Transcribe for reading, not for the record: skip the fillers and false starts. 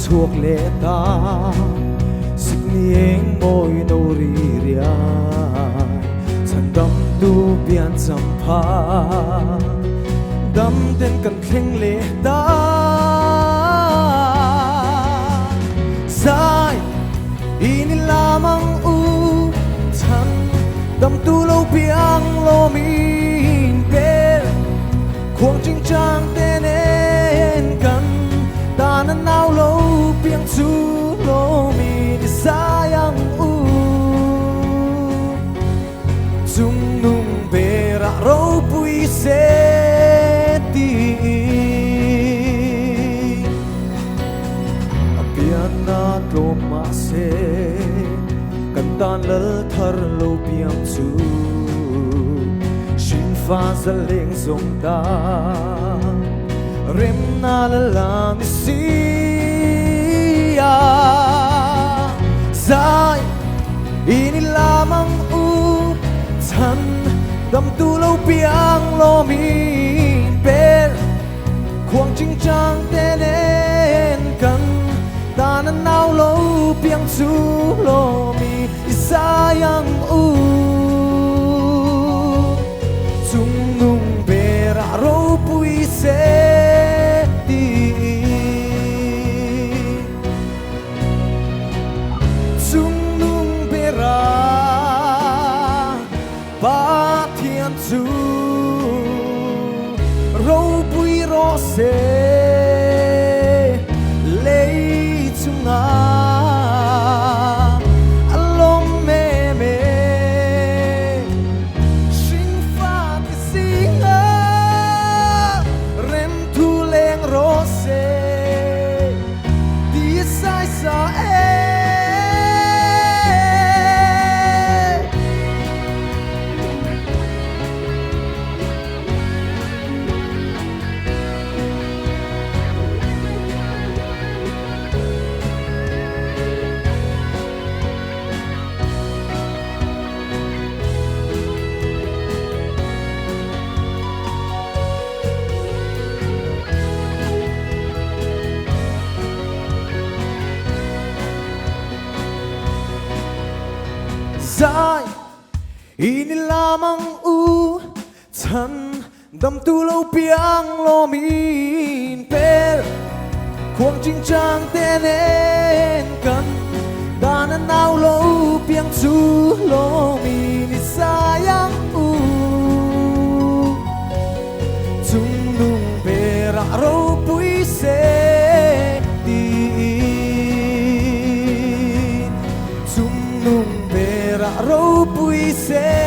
chuộc lệ ta sức niềng môi nô rì ria chân đâm tu biên chăm pha đâm tên cần khen lệ ta sai ini lamang u chân đâm tu lâu biang lo min pe khuang chinh trang tên en cần ta nan nao lâu biang chu lo mi đi sayang u chung nung bera ro pui se ti apiana lo ma se kan tan lal thar lo biang chu shin fa za leng zong ta rem na la la mi sia sai ini lamang u chân đâm tu lâu biang lo min per khuang chinh trang tên en cần ta nan nao lâu biang chu lo mi sayang u chung nung bera ro pui se chu râu bui ro se lấy chung nga alom me me sinh pha cái sinh a rem thu leng ro se đi sai sa sai ini lamang u chân đâm tu lâu biang lo min per khuang chinh trang tên en cần ta nan nao lâu biang chu lo mi ni sayang u chung nung bera ro pui se ti chung nung ro pui se